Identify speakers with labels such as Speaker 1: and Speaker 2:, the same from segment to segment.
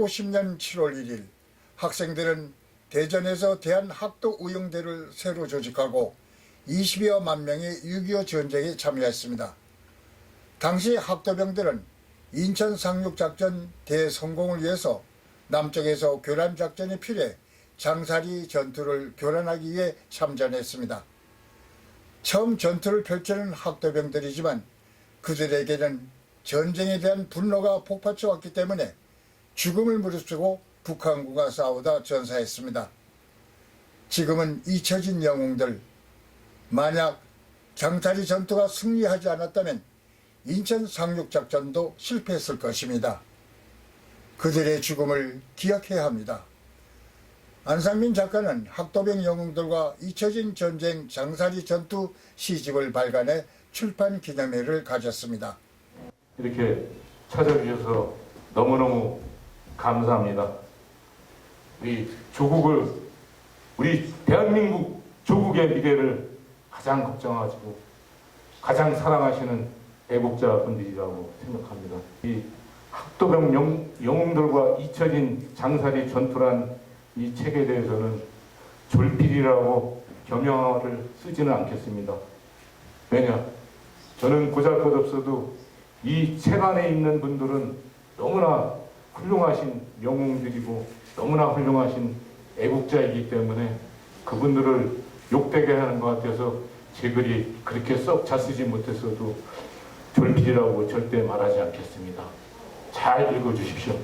Speaker 1: 1950년 7월 1일 학생들은 대전에서 대한학도의용대를 새로 조직하고 20여만 명의 6.25 전쟁에 참여했습니다. 당시 학도병들은 인천 상륙작전 대성공을 위해서 남쪽에서 교란작전이 필요해 장사리 전투를 교란하기 위해 참전했습니다. 처음 전투를 펼치는 학도병들이지만 그들에게는 전쟁에 대한 분노가 폭받쳐 왔기 때문에 죽음을 무릅쓰고 북한군과 싸우다 전사했습니다. 지금은 잊혀진 영웅들, 만약 장사리 전투가 승리하지 않았다면 인천 상륙작전도 실패했을 것입니다. 그들의 죽음을 기억해야 합니다. 안상민 작가는 학도병 영웅들과 잊혀진 전쟁 장사리 전투 시집을 발간해 출판 기념회를 가졌습니다.
Speaker 2: 이렇게 찾아주셔서 너무너무 감사합니다. 우리 조국을, 우리 대한민국 조국의 미래를 가장 걱정하시고 가장 사랑하시는 애국자분들이라고 생각합니다. 이 학도병 영웅들과 잊혀진 장사리 전투란 이 책에 대해서는 졸필이라고 겸용어를 쓰지는 않겠습니다. 왜냐? 저는 보잘것없어도 이 책 안에 있는 분들은 너무나 훌륭하신 영웅들이고 너무나 훌륭하신 애국자이기 때문에 그분들을 욕되게 하는 것 같아서 제 글이 그렇게 썩 잘 쓰지 못했어도 졸필이라고 절대 말하지 않겠습니다. 잘 읽어주십시오.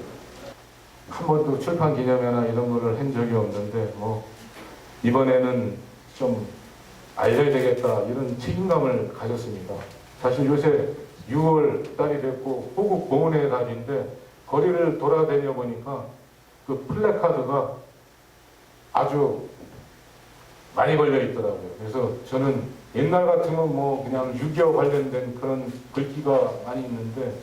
Speaker 2: 한 번도 출판 기념회나 이런 거를 한 적이 없는데 이번에는 좀 알려야 되겠다 이런 책임감을 가졌습니다. 사실 요새 6월 달이 됐고 호국 보훈의 달인데 거리를 돌아다녀 보니까 그 플래카드가 아주 많이 걸려 있더라고요. 그래서 저는 옛날 같으면 그냥 6.25 관련된 그런 글귀가 많이 있는데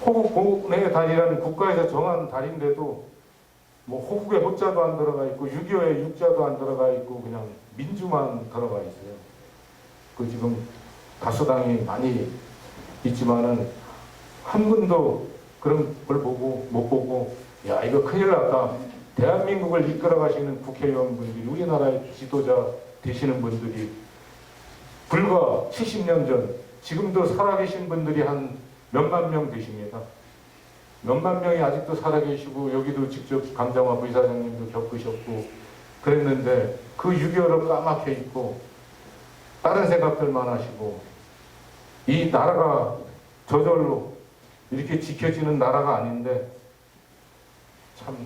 Speaker 2: 호국 보훈의 달이라는 국가에서 정한 달인데도 호국의 호자도 안 들어가 있고 6.25의 육자도 안 들어가 있고 그냥 민주만 들어가 있어요. 그 지금 다수당이 많이 있지만은 한 분도 그런 걸 보고 못 보고 야 이거 큰일 났다. 대한민국을 이끌어 가시는 국회의원분들이 우리나라의 지도자 되시는 분들이 불과 70년 전 지금도 살아계신 분들이 한 몇만 명 되십니다. 몇만 명이 아직도 살아계시고 여기도 직접 강정화 부이사장님도 겪으셨고 그랬는데 그 6.25를 까맣게 잊고 다른 생각들만 하시고 이 나라가 저절로 이렇게 지켜지는 나라가 아닌데 참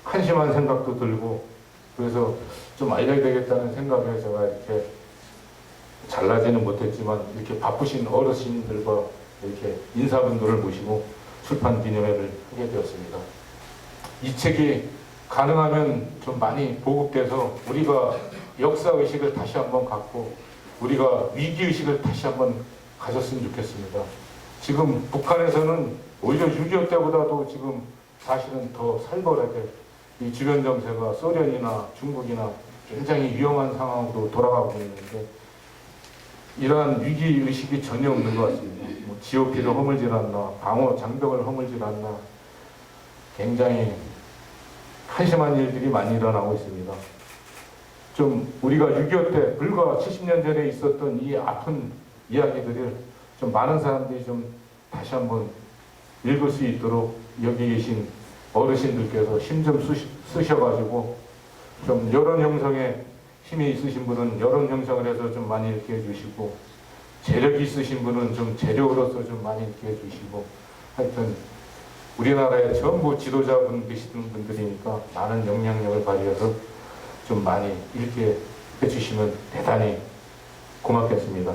Speaker 2: 한심한 생각도 들고 그래서 좀 알려야 되겠다는 생각에 제가 이렇게 잘나지는 못했지만 이렇게 바쁘신 어르신들과 이렇게 인사분들을 모시고 출판 기념회를 하게 되었습니다. 이 책이 가능하면 좀 많이 보급돼서 우리가 역사의식을 다시 한번 갖고 우리가 위기의식을 다시 한번 가졌으면 좋겠습니다. 지금 북한에서는 오히려 6.25 때보다도 지금 사실은 더 살벌하게 이 주변 정세가 소련이나 중국이나 굉장히 위험한 상황으로 돌아가고 있는데 이러한 위기의식이 전혀 없는 것 같습니다. GOP를 허물질 않나, 방어 장벽을 허물질 않나 굉장히 한심한 일들이 많이 일어나고 있습니다. 좀 우리가 6.25 때 불과 70년 전에 있었던 이 아픈 이야기들을 좀 많은 사람들이 좀 다시 한번 읽을 수 있도록 여기 계신 어르신들께서 힘 좀 쓰셔가지고 좀 여론 형성에 힘이 있으신 분은 여론 형성을 해서 좀 많이 읽게 해주시고 재력이 있으신 분은 좀 재력으로서 좀 많이 읽게 해주시고 하여튼 우리나라의 전부 지도자분 계시는 분들이니까 많은 영향력을 발휘해서 좀 많이 읽게 해주시면 대단히 고맙겠습니다.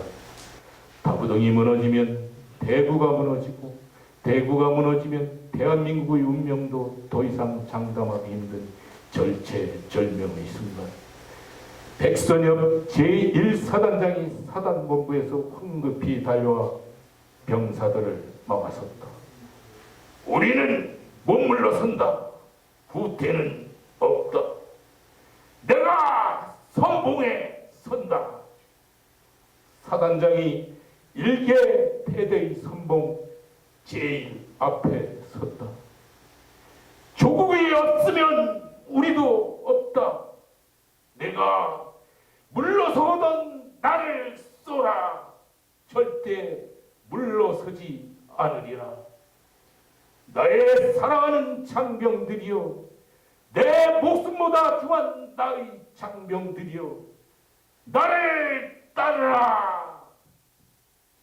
Speaker 2: 다부동이 무너지면 대구가 무너지고 대구가 무너지면 대한민국의 운명도 더 이상 장담하기 힘든 절체절명의 순간 백선엽 제1사단장이 사단본부에서 황급히 달려와 병사들을 막아섰다. 우리는 못 물러선다. 후퇴는 없다. 내가 선봉에 선다. 사단장이 일개 패대의 선봉 제일 앞에 섰다. 장병들이여, 내 목숨보다 중한 나의 장병들이여, 나를 따르라.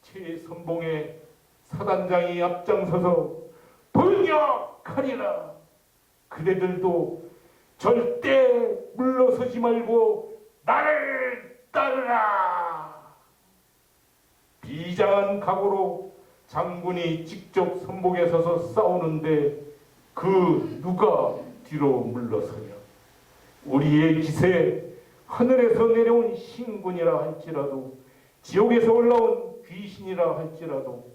Speaker 2: 제 선봉에 사단장이 앞장서서 돌격하리라. 그대들도 절대 물러서지 말고 나를 따르라. 비장한 각오로 장군이 직접 선봉에 서서 싸우는데 그 누가 뒤로 물러서냐. 우리의 기세, 하늘에서 내려온 신군이라 할지라도, 지옥에서 올라온 귀신이라 할지라도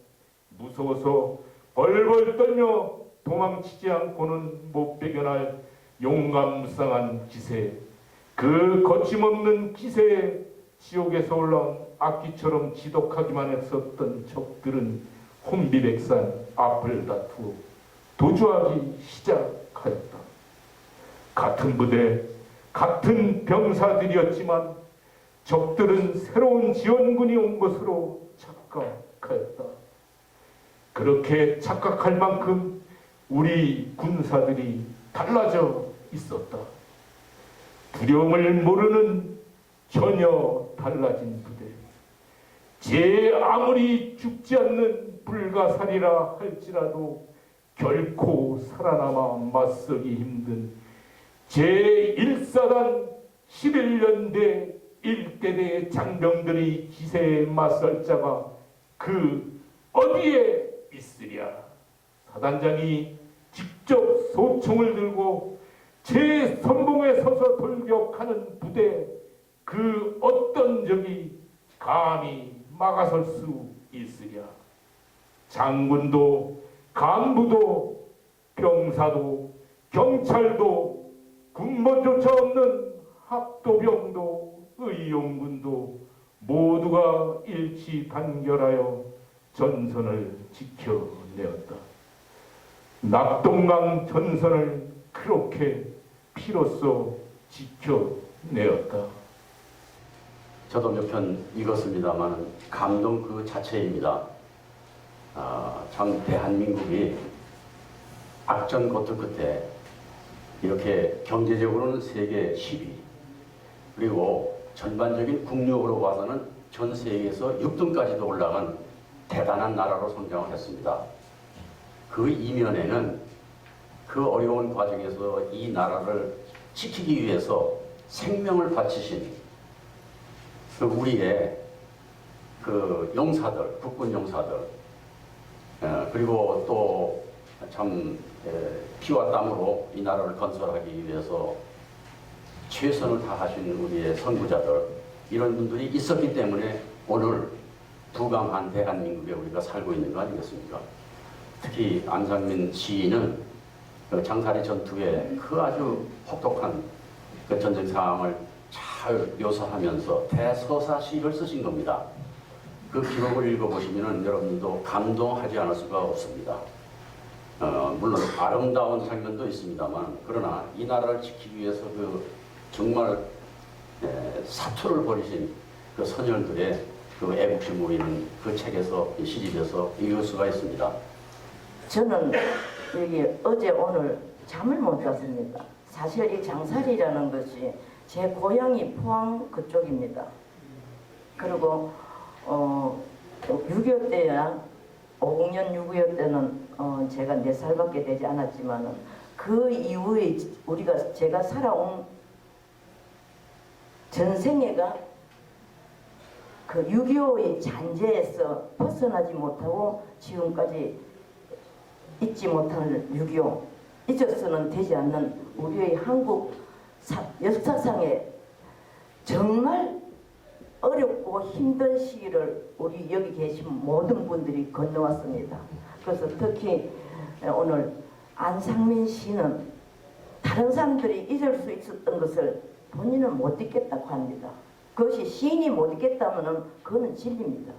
Speaker 2: 무서워서 벌벌 떨며 도망치지 않고는 못 배겨날 용감무쌍한 기세, 그 거침없는 기세에 지옥에서 올라온 악기처럼 지독하기만 했었던 적들은 혼비백산 앞을 다투어 도주하기 시작하였다. 같은 부대, 같은 병사들이었지만 적들은 새로운 지원군이 온 것으로 착각하였다. 그렇게 착각할 만큼 우리 군사들이 달라져 있었다. 두려움을 모르는 전혀 달라진 부대. 제 아무리 죽지 않는 불가사리라 할지라도 결코 살아남아 맞서기 힘든 제1사단 11년대 1대대의 장병들의 기세에 맞설 자가 그 어디에 있으랴. 사단장이 직접 소총을 들고 제 선봉에 서서 돌격하는 부대, 그 어떤 적이 감히 막아설 수 있으랴. 장군도 간부도 병사도 경찰도 군번조차 없는 합도병도 의용군도 모두가 일치 단결하여 전선을 지켜내었다. 낙동강 전선을 그렇게 피로써 지켜내었다.
Speaker 3: 저도 몇 편 읽었습니다만 감동 그 자체입니다. 참 대한민국이 악전 고투 끝에 이렇게 경제적으로는 세계 10위, 그리고 전반적인 국력으로 봐서는 전 세계에서 6등까지도 올라간 대단한 나라로 성장을 했습니다. 그 이면에는 그 어려운 과정에서 이 나라를 지키기 위해서 생명을 바치신 그 우리의 그 용사들, 국군 용사들, 그리고 또 참 피와 땀으로 이 나라를 건설하기 위해서 최선을 다하신 우리의 선구자들, 이런 분들이 있었기 때문에 오늘 부강한 대한민국에 우리가 살고 있는 거 아니겠습니까? 특히 안상민 시인은 그 장사리 전투의 그 아주 혹독한 그 전쟁 상황을 잘 묘사하면서 대서사 시를 쓰신 겁니다. 그 기록을 읽어보시면 여러분도 감동하지 않을 수가 없습니다. 물론 아름다운 장면도 있습니다만, 그러나 이 나라를 지키기 위해서 그 정말 사투를 벌이신 그 선열들의 그 애국심 보이는 그 책에서, 이 시집에서 읽을 수가 있습니다.
Speaker 4: 저는 여기 어제 오늘 잠을 못 잤습니다. 사실 이 장살이라는 것이 제 고향이 포항 그쪽입니다. 그리고 6.25 때야, 50년 6.25 때는 제가 4살밖에 되지 않았지만은 그 이후에 제가 살아온 전생애가 그 6.25의 잔재에서 벗어나지 못하고 지금까지 잊지 못할 6.25, 잊어서는 되지 않는 우리의 한국 역사상에 정말 어렵고 힘든 시기를 우리 여기 계신 모든 분들이 건너왔습니다. 그래서 특히 오늘 안상민 씨는 다른 사람들이 잊을 수 있었던 것을 본인은 못 잊겠다고 합니다. 그것이 시인이 못 잊겠다면 그거는 진리입니다.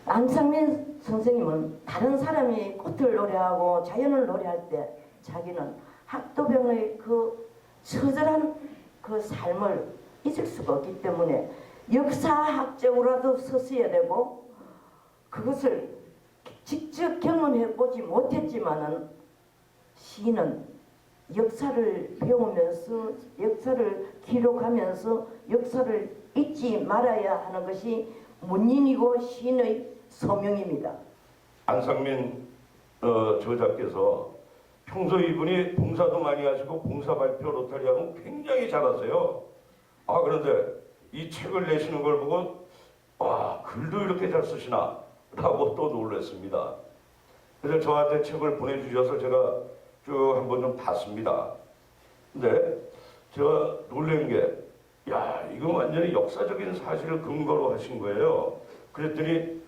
Speaker 4: 안상민 선생님은 다른 사람이 꽃을 노래하고 자연을 노래할 때 자기는 학도병의 그 처절한 그 삶을 잊을 수가 없기 때문에 역사학적으로라도 썼어야 되고, 그것을 직접 경험해 보지 못했지만은 시인은 역사를 배우면서 역사를 기록하면서 역사를 잊지 말아야 하는 것이 문인이고 시인의 소명입니다.
Speaker 5: 안상민 저자께서 평소 이분이 봉사도 많이 하시고 봉사 발표 로타리 하면 굉장히 잘하세요. 그런데 이 책을 내시는 걸 보고 글도 이렇게 잘 쓰시나 라고 또 놀랐습니다. 그래서 저한테 책을 보내주셔서 제가 쭉 한번 좀 봤습니다. 근데 제가 놀란 게 이거 완전히 역사적인 사실을 근거로 하신 거예요. 그랬더니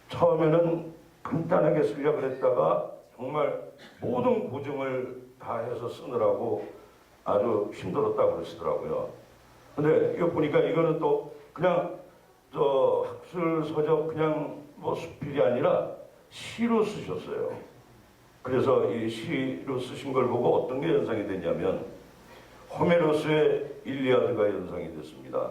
Speaker 5: 처음에는 간단하게 쓰려고 그랬다가 정말 모든 고증을 다 해서 쓰느라고 아주 힘들었다고 그러시더라고요. 근데 이거 보니까 이거는 또 그냥 학술 서적 그냥 뭐 수필이 아니라 시로 쓰셨어요. 그래서 이 시로 쓰신 걸 보고 어떤 게 연상이 됐냐면 호메로스의 일리아드가 연상이 됐습니다.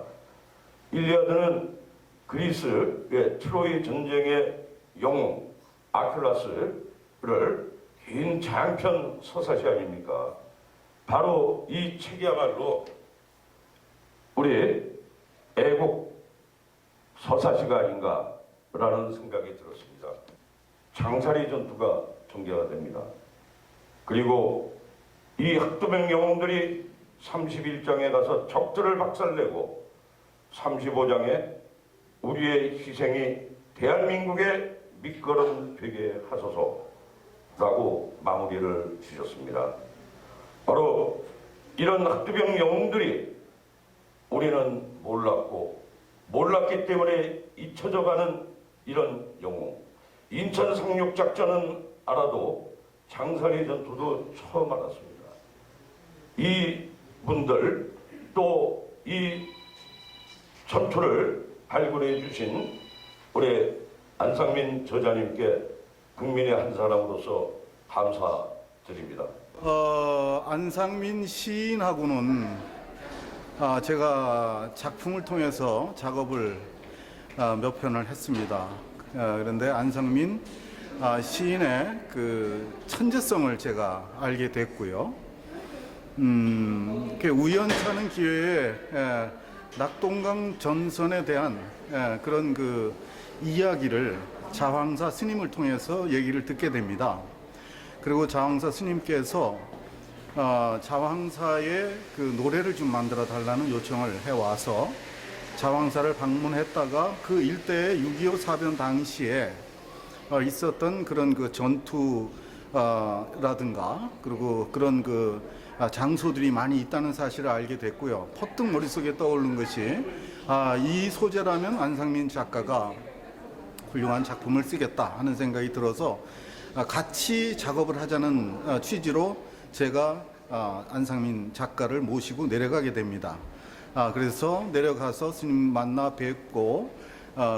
Speaker 5: 일리아드는 그리스의 트로이 전쟁의 영웅 아킬라스를 긴 장편 서사시 아닙니까? 바로 이 책이야말로 우리 애국 서사시가 아닌가라는 생각이 들었습니다. 장사리 전투가 전개가 됩니다. 그리고 이 학도병 영웅들이 31장에 가서 적들을 박살내고 35장에 우리의 희생이 대한민국의 밑거름 되게 하소서라고 마무리를 주셨습니다. 바로 이런 학도병 영웅들이 우리는 몰랐기 때문에 잊혀져가는 이런 영웅. 인천 상륙작전은 알아도 장사리 전투도 처음 알았습니다. 이 분들 또 이 전투를 발굴해 주신 우리 안상민 저자님께 국민의 한 사람으로서 감사드립니다.
Speaker 6: 안상민 시인하고는 제가 작품을 통해서 작업을 몇 편을 했습니다. 그런데 안상민 시인의 그 천재성을 제가 알게 됐고요. 우연찮은 기회에 낙동강 전선에 대한 그런 그 이야기를 자황사 스님을 통해서 얘기를 듣게 됩니다. 그리고 자황사 스님께서 자황사의 그 노래를 좀 만들어 달라는 요청을 해와서 자황사를 방문했다가 그 일대의 6.25 사변 당시에 있었던 그런 그 전투라든가 그리고 그런 그 장소들이 많이 있다는 사실을 알게 됐고요. 퍼뜩 머릿속에 떠오른 것이 이 소재라면 안상민 작가가 훌륭한 작품을 쓰겠다 하는 생각이 들어서 같이 작업을 하자는 취지로 제가 안상민 작가를 모시고 내려가게 됩니다. 그래서 내려가서 스님 만나 뵙고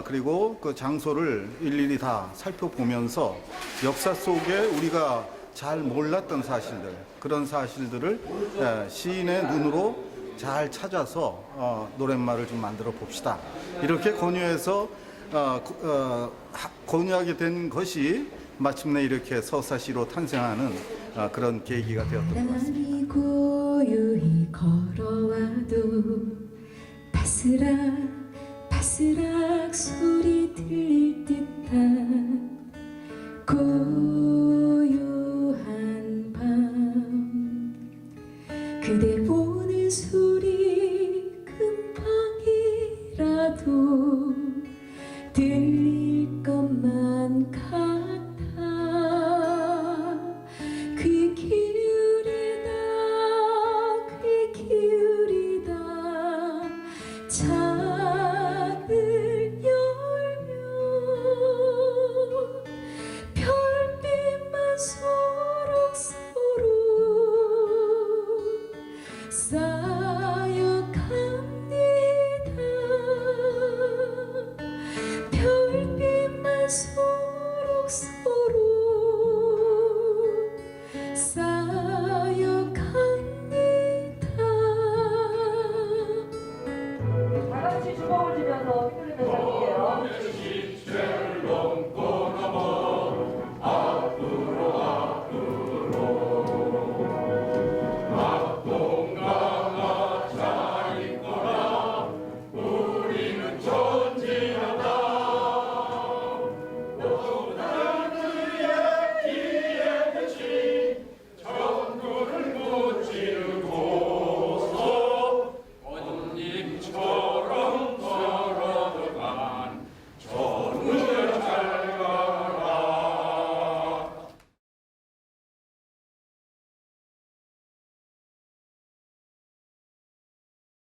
Speaker 6: 그리고 그 장소를 일일이 다 살펴보면서 역사 속에 우리가 잘 몰랐던 사실들, 그런 사실들을 시인의 눈으로 잘 찾아서 노랫말을 좀 만들어 봅시다. 이렇게 권유해서 권유하게 된 것이 마침내 이렇게 서사시로 탄생하는 그런 계기가 되었던 것 같습니다.
Speaker 7: 고요히 걸어와도 바스락 소리 들릴 듯한 고요한 밤 그대 보는